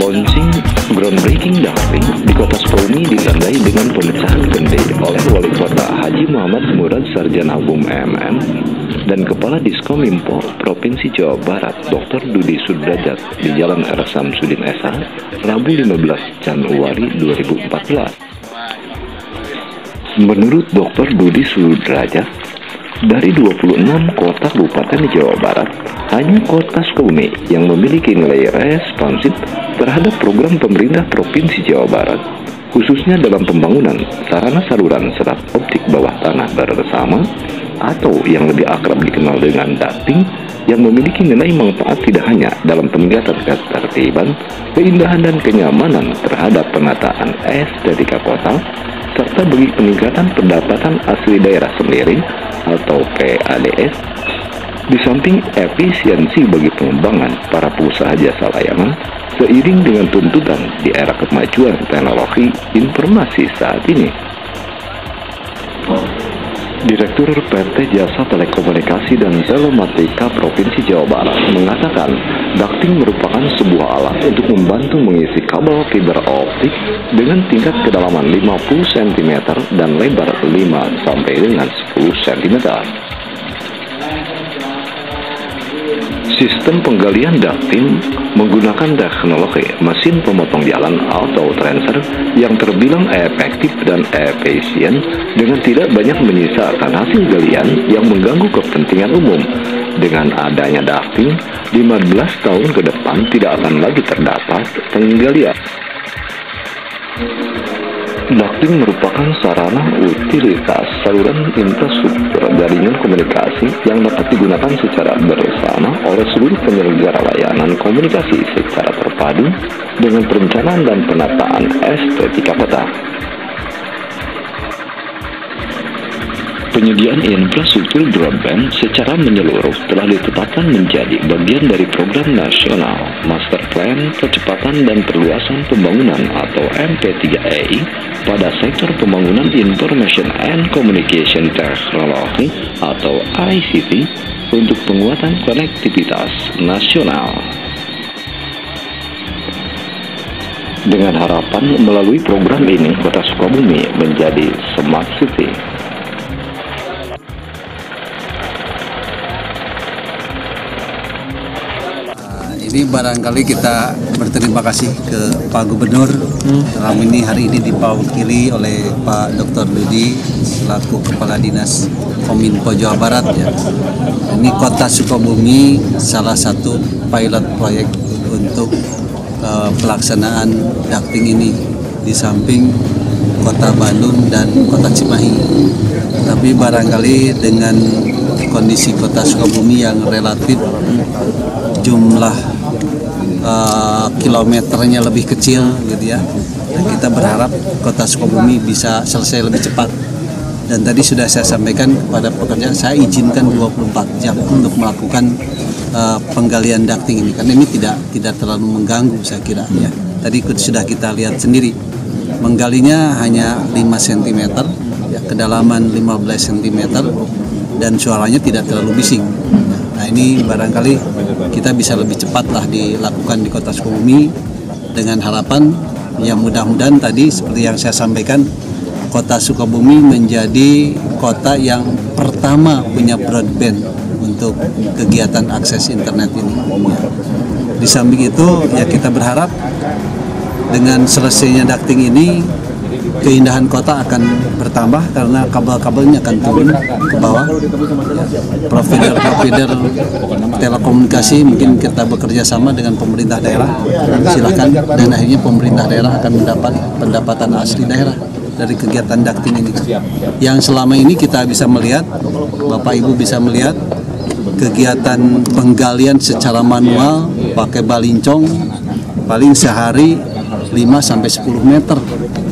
Launching groundbreaking ducting di Kota Sukabumi ditandai dengan pemecahan kendi oleh Wali Kota Haji Muhammad Murad Sarjana Hukum MM dan Kepala Diskominfo Provinsi Jawa Barat Dr. Dudi Sudrajat di Jalan R. Samsudin Esa, Rabu 15 Januari 2014. Menurut Dr. Dudi Sudrajat, dari 26 kota kabupaten di Jawa Barat, hanya Kota Sukabumi yang memiliki nilai responsif terhadap program pemerintah Provinsi Jawa Barat, khususnya dalam pembangunan sarana saluran serat optik bawah tanah bersama atau yang lebih akrab dikenal dengan ducting, yang memiliki nilai manfaat tidak hanya dalam peningkatan ketertiban, keindahan dan kenyamanan terhadap penataan estetika kota, serta bagi peningkatan pendapatan asli daerah sendiri atau PADS, di samping efisiensi bagi pengembangan para pengusaha jasa layanan seiring dengan tuntutan di era kemajuan teknologi informasi saat ini. Direktur PT Jasa Telekomunikasi dan Telematika Provinsi Jawa Barat mengatakan ducting merupakan sebuah alat untuk membantu mengisi kabel fiber optik dengan tingkat kedalaman 50 cm dan lebar 5 sampai dengan 10 cm. Sistem penggalian ducting menggunakan teknologi mesin pemotong jalan atau trencher yang terbilang efektif dan efisien dengan tidak banyak menyisakan hasil galian yang mengganggu kepentingan umum. Dengan adanya ducting, 15 tahun ke depan tidak akan lagi terdapat penggalian. Ducting merupakan sarana utilitas saluran infrastruktur jaringan komunikasi yang dapat digunakan secara bersama oleh seluruh penyelenggara layanan komunikasi secara terpadu dengan perencanaan dan penataan estetika kota. Penyediaan infrastruktur broadband secara menyeluruh telah ditetapkan menjadi bagian dari program nasional Master Plan Percepatan dan Perluasan Pembangunan atau MP3I pada sektor pembangunan Information and Communication Technology atau ICT untuk penguatan konektivitas nasional. Dengan harapan melalui program ini Kota Sukabumi menjadi Smart City. Ini barangkali kita berterima kasih ke Pak Gubernur. Dalam ini hari ini diwakili oleh Pak Dr. Dudi selaku Kepala Dinas Kominfo Jawa Barat ya. Ini Kota Sukabumi salah satu pilot proyek untuk pelaksanaan ducting ini di samping Kota Bandung dan Kota Cimahi. Tapi barangkali dengan kondisi Kota Sukabumi yang relatif jumlah kilometernya lebih kecil gitu ya, dan kita berharap Kota Sukabumi bisa selesai lebih cepat. Dan tadi sudah saya sampaikan kepada pekerja, saya izinkan 24 jam untuk melakukan penggalian ducting ini karena ini tidak terlalu mengganggu saya kira ya. Tadi sudah kita lihat sendiri, menggalinya hanya 5 cm ya, kedalaman 15 cm dan suaranya tidak terlalu bising. Nah ini barangkali kita bisa lebih cepat lah dilakukan di Kota Sukabumi dengan harapan ya mudah-mudahan tadi seperti yang saya sampaikan, Kota Sukabumi menjadi kota yang pertama punya broadband untuk kegiatan akses internet ini. Ya. Di samping itu ya kita berharap dengan selesainya ducting ini keindahan kota akan bertambah karena kabel-kabelnya akan turun ke bawah. Provider telekomunikasi mungkin kita bekerja sama dengan pemerintah daerah, silakan, dan akhirnya pemerintah daerah akan mendapat pendapatan asli daerah dari kegiatan ducting ini. Yang selama ini kita bisa melihat, Bapak Ibu bisa melihat kegiatan penggalian secara manual pakai balincong paling sehari 5-10 meter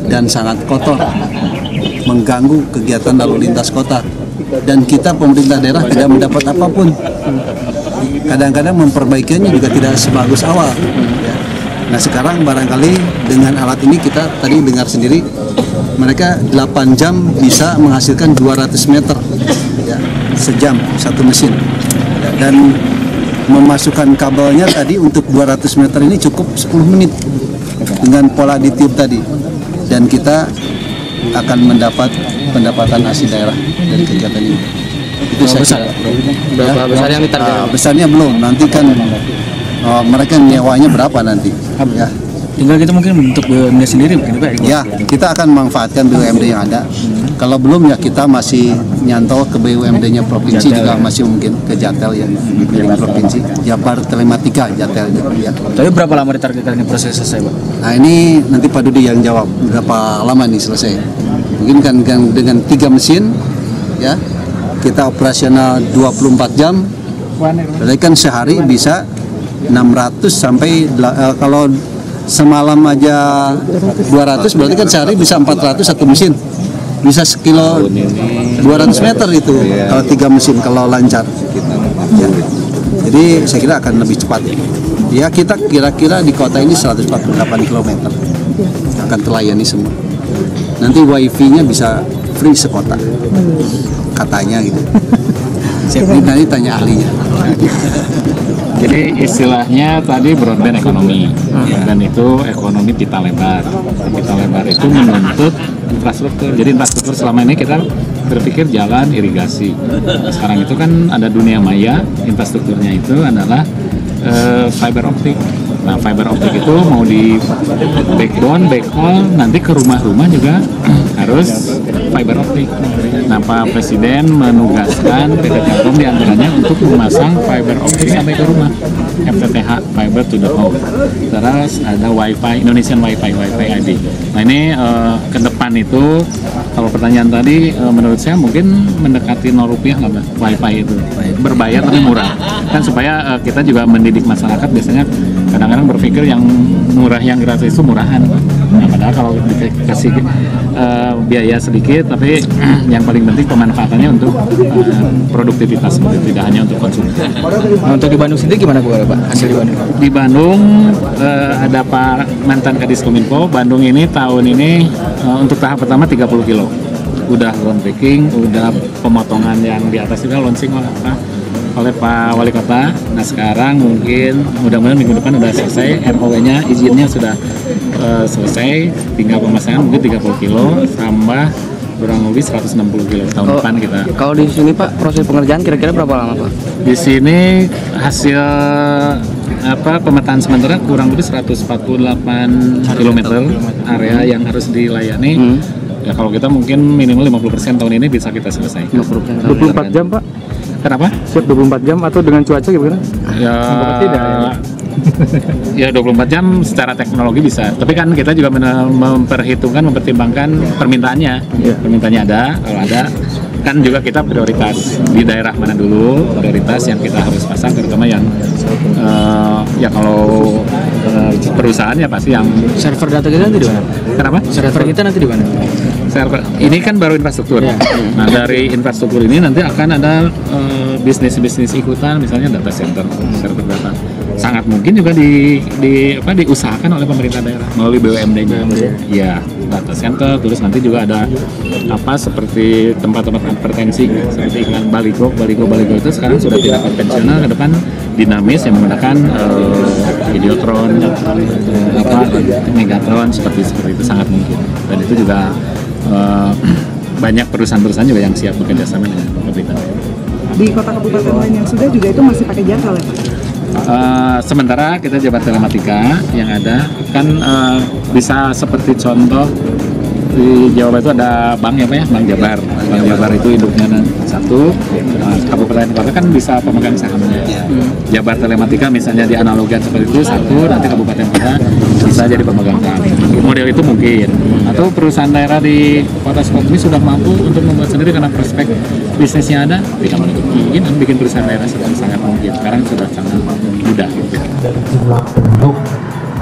dan sangat kotor, mengganggu kegiatan lalu lintas kota, dan kita pemerintah daerah tidak mendapat apapun. Kadang-kadang memperbaikinya juga tidak sebagus awal. Nah sekarang barangkali dengan alat ini kita tadi dengar sendiri, mereka 8 jam bisa menghasilkan 200 meter ya, sejam satu mesin. Dan memasukkan kabelnya tadi untuk 200 meter ini cukup 10 menit dengan pola ditiup tadi, dan kita akan mendapat pendapatan asli daerah dari kegiatan ini. Itu besar. Berapa besar yang ditargetkan? Besarnya belum, nanti kan mereka nyewanya berapa nanti ya. Tinggal kita mungkin bentuk BUMD sendiri mungkin Pak. Ya, kita akan memanfaatkan BUMD yang ada. Kalau belum ya kita masih nyantol ke BUMD-nya provinsi juga masih mungkin ke Jatel ya, di provinsi. Jabar Telematika Jatel ya. Tapi berapa lama ditargetkan ini proses selesai Pak? Nah ini nanti Pak Dudi yang jawab berapa lama nih selesai. Mungkin kan dengan 3 mesin ya, kita operasional 24 jam. Berarti kan sehari bisa 600 sampai kalau semalam aja 200, berarti kan sehari bisa 400 satu mesin, bisa sekilo 200 meter itu kalau 3 mesin kalau lancar ya. Jadi saya kira akan lebih cepat ya. Kita kira-kira di kota ini 148 km akan terlayani semua. Nanti wifi-nya bisa free sekota katanya gitu. Nanti tanya ahlinya. Jadi istilahnya tadi broadband ekonomi, dan itu ekonomi pita lebar. Pita lebar itu menuntut infrastruktur. Jadi infrastruktur selama ini kita berpikir jalan, irigasi. Sekarang itu kan ada dunia maya, infrastrukturnya itu adalah fiber optik. Nah, fiber optik itu mau di backbone, backhaul, nanti ke rumah-rumah juga harus fiber optik. Nah, Pak Presiden menugaskan PT Telkom diantaranya untuk memasang fiber optik sampai ke rumah, FTTH, fiber to the home. Terus ada Wi-Fi, Indonesian Wi-Fi ID. Nah, ini ke depan itu, kalau pertanyaan tadi, menurut saya mungkin mendekati Rp0 lah, Wi-Fi itu berbayar tapi murah. Kan supaya kita juga mendidik masyarakat, biasanya kadang-kadang berpikir yang murah, yang gratis itu murahan. Nah, padahal kalau dikasih biaya sedikit, tapi yang paling penting pemanfaatannya untuk produktivitas, tidak hanya untuk konsumsi. Nah, untuk di Bandung sendiri gimana Pak? Hasil di Bandung? Di Bandung ada Pak mantan Kadis Kominfo. Bandung ini tahun ini untuk tahap pertama 30 kilo. Udah groundbreaking, udah pemotongan yang di atas juga launching oleh Pak Wali Kota. Nah, sekarang mungkin mudah-mudahan minggu depan udah selesai, ROW-nya, izinnya sudah selesai, tinggal pemasangan mungkin 30 kilo tambah kurang lebih 160 kilo tahun depan kita. Kalau di sini Pak, proses pengerjaan kira-kira berapa lama Pak? Di sini hasil pemetaan sementara kurang lebih 148 km area yang harus dilayani. Ya, kalau kita mungkin minimal 50% tahun ini bisa kita selesai. 24 jam Pak? Kenapa? Siap 24 jam atau dengan cuaca gimana? Ya 24 jam secara teknologi bisa. Tapi kan kita juga mempertimbangkan permintaannya. Permintaannya ada, kalau ada kan juga kita prioritas di daerah mana dulu, prioritas yang kita harus pasang, terutama yang ya kalau perusahaan ya pasti yang server data kita nanti di mana? Kenapa? Server kita nanti di mana? Server ini kan baru infrastruktur. Nah, dari infrastruktur ini nanti akan ada bisnis ikutan, misalnya data center, server data. Sangat mungkin juga diusahakan oleh pemerintah daerah melalui BUMD-nya. Ya, data center, terus nanti juga ada seperti tempat-tempat advertensi seperti iklan baligo itu sekarang sudah tidak konvensional, ke depan dinamis yang menggunakan Videotron, Megatron seperti itu sangat mungkin. Dan itu juga banyak perusahaan-perusahaan juga yang siap bekerja sama dengan pemerintah. Di kota kabupaten lain yang sudah juga itu masih pakai Jatel ya Pak? Sementara kita Jabar Telematika yang ada kan bisa seperti contoh di Jawa Barat itu ada Bank ya Pak ya, Bank Jabar. Bank Jabar itu induknya satu, kabupaten kota kan bisa pemegang sahamnya. Jabar Telematika misalnya dianalogikan seperti itu satu, nanti kabupaten kota bisa jadi pemegang saham. Model itu mungkin. Atau perusahaan daerah di kota Sukabumi sudah mampu untuk membuat sendiri karena prospek bisnisnya ada, tidak menutup kemungkinan bikin perusahaan daerah sangat mungkin. Sekarang sudah sangat mudah. Jumlah penduduk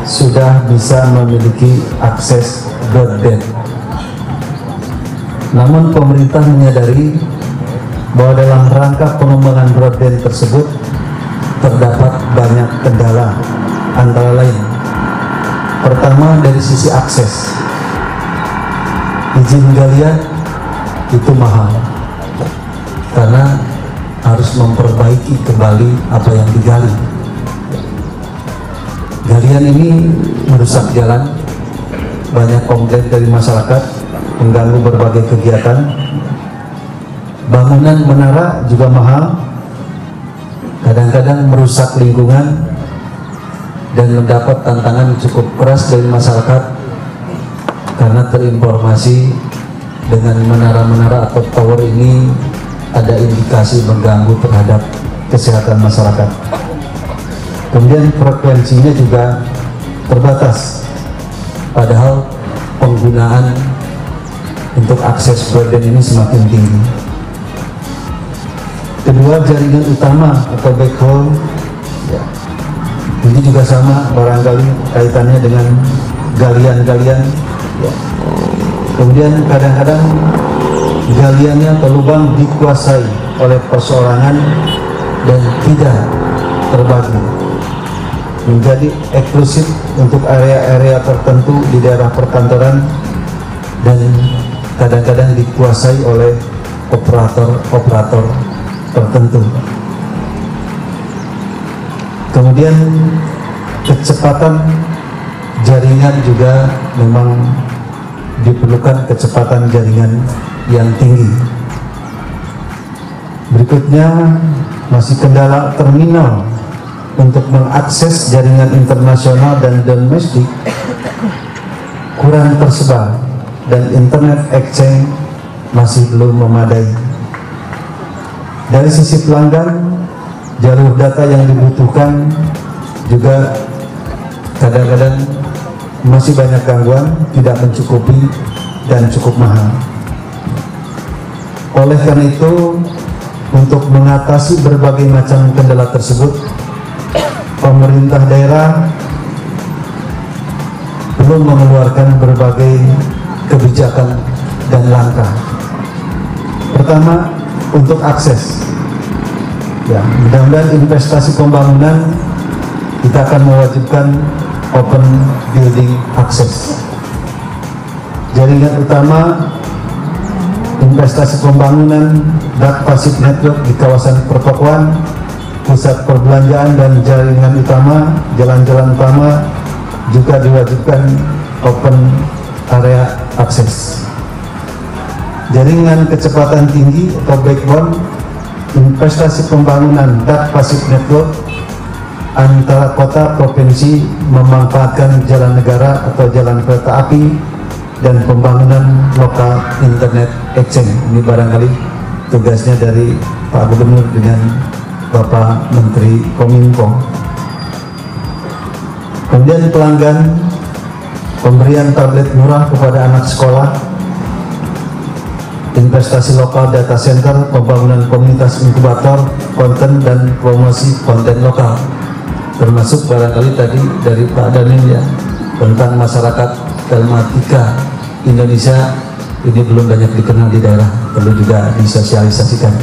sudah bisa memiliki akses broadband. Namun pemerintah menyadari bahwa dalam rangka pengembangan broadband tersebut terdapat banyak kendala, antara lain pertama dari sisi akses. Izin galian itu mahal karena harus harus memperbaiki kembali apa yang digali. Galian ini merusak jalan, banyak komplain dari masyarakat, mengganggu berbagai kegiatan. Bangunan menara juga mahal, kadang-kadang merusak lingkungan dan mendapat tantangan cukup keras dari masyarakat karena terinformasi dengan menara-menara atau tower ini ada indikasi mengganggu terhadap kesehatan masyarakat. Kemudian frekuensinya juga terbatas, padahal penggunaan untuk akses broadband ini semakin tinggi. Kedua, jaringan utama atau backhaul, ya, ini juga sama, barangkali kaitannya dengan galian-galian. Ya. Kemudian kadang-kadang galiannya atau lubang dikuasai oleh perseorangan dan tidak terbagi, menjadi eksklusif untuk area-area tertentu di daerah perkantoran dan kadang-kadang dikuasai oleh operator-operator tertentu. Kemudian kecepatan jaringan juga memang diperlukan kecepatan jaringan yang tinggi. Berikutnya masih kendala terminal untuk mengakses jaringan internasional dan domestik kurang tersebar dan internet exchange masih belum memadai. Dari sisi pelanggan, jalur data yang dibutuhkan juga kadang-kadang masih banyak gangguan, tidak mencukupi dan cukup mahal. Oleh karena itu, untuk mengatasi berbagai macam kendala tersebut, pemerintah daerah belum mengeluarkan berbagai kebijakan dan langkah. Pertama, untuk akses. Ya, mudah-mudahan investasi pembangunan kita akan mewajibkan open building access. Jaringan utama investasi pembangunan dark passive network di kawasan pertokoan, pusat perbelanjaan dan jaringan utama, jalan-jalan utama juga diwajibkan open area akses. Jaringan kecepatan tinggi atau backbone, investasi pembangunan dark passive network antara kota provinsi memanfaatkan jalan negara atau jalan kereta api dan pembangunan lokal internet exchange. Ini barangkali tugasnya dari Pak Gubernur dengan Bapak Menteri Kominfo. Kemudian pelanggan, pemberian tablet murah kepada anak sekolah, investasi lokal data center, pembangunan komunitas inkubator konten dan promosi konten lokal, termasuk barangkali tadi dari Pak Daniel ya, tentang masyarakat telematika Indonesia ini belum banyak dikenal di daerah, perlu juga disosialisasikan.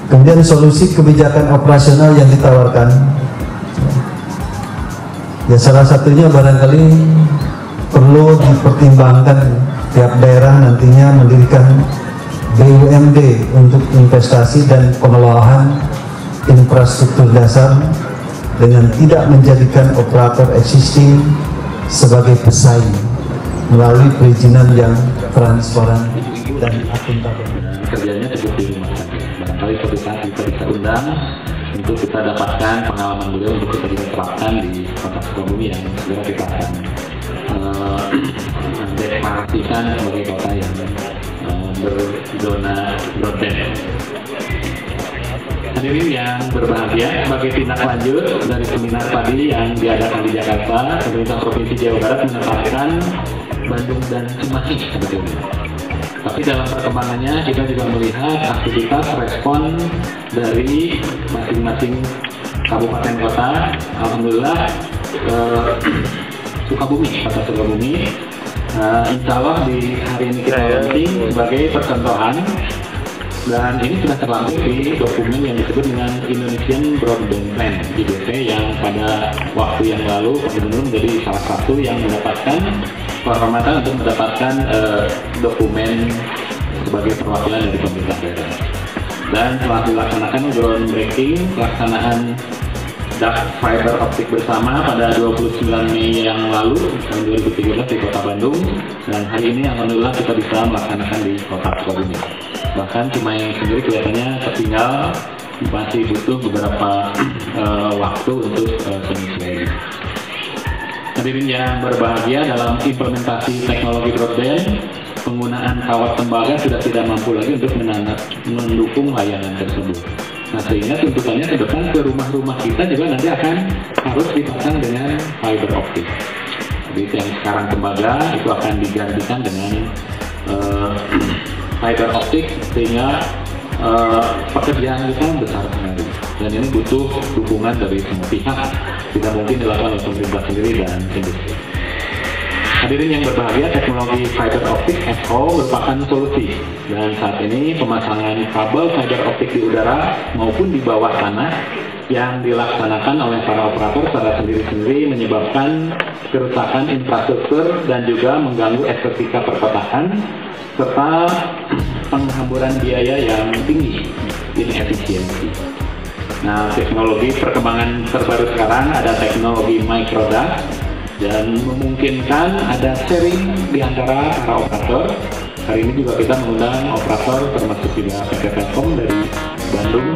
Kemudian solusi kebijakan operasional yang ditawarkan, ya salah satunya barangkali perlu dipertimbangkan tiap daerah nantinya mendirikan BUMD untuk investasi dan pengelolaan infrastruktur dasar dengan tidak menjadikan operator existing sebagai pesaing melalui perizinan yang transparan dan akuntabel. Kerjanya cukup di rumah saja. Barangkali suatu saat kita bisa undang untuk kita dapatkan pengalaman beliau untuk kita bisa terapkan di kota Sukabumi yang segera kita akan deklarasikan sebagai kota yang berzona broadband. Hadirin yang berbahagia, sebagai tindak lanjut dari seminar tadi yang diadakan di Jakarta, pemerintah Provinsi Jawa Barat menetapkan Bandung dan Cimahi sebetulnya. Tapi dalam perkembangannya kita juga melihat aktivitas respon dari masing-masing kabupaten kota. Alhamdulillah Sukabumi, kota Sukabumi, insya Allah di hari ini kita launching sebagai percontohan. Dan ini sudah terlampir di dokumen yang disebut dengan Indonesian Broadband Plan (IBP) yang pada waktu yang lalu Pak Gubernur menjadi salah satu yang mendapatkan penghormatan untuk mendapatkan dokumen sebagai perwakilan dari pemerintah daerah. Dan telah dilaksanakan groundbreaking pelaksanaan dark fiber optik bersama pada 29 Mei yang lalu tahun 2013 di Kota Bandung, dan hari ini alhamdulillah kita bisa melaksanakan di Kota Sukabumi. Bahkan Cimahi sendiri kelihatannya tertinggal, masih butuh beberapa waktu untuk penyesuaian. Hadirin yang berbahagia, dalam implementasi teknologi broadband, penggunaan kawat tembaga sudah tidak mampu lagi untuk mendukung layanan tersebut. Nah, sehingga tuntutannya ke depan ke rumah-rumah kita juga nanti akan harus dipasang dengan fiber optik. Jadi yang sekarang tembaga itu akan digantikan dengan fiber optik, sehingga pekerjaan kita besar sekali. Dan ini butuh dukungan dari semua pihak, tidak mungkin dilakukan oleh pemerintah sendiri dan industri. Hadirin yang berbahagia, teknologi fiber optik FO merupakan solusi, dan saat ini pemasangan kabel fiber optik di udara maupun di bawah tanah yang dilaksanakan oleh para operator secara sendiri-sendiri menyebabkan kerusakan infrastruktur dan juga mengganggu estetika perkotaan serta penghamburan biaya yang tinggi, inefisiensi. Nah, teknologi perkembangan terbaru sekarang ada teknologi microduct, dan memungkinkan ada sharing di antara para operator. Hari ini juga kita mengundang operator termasuk juga PT Telkom dari Bandung,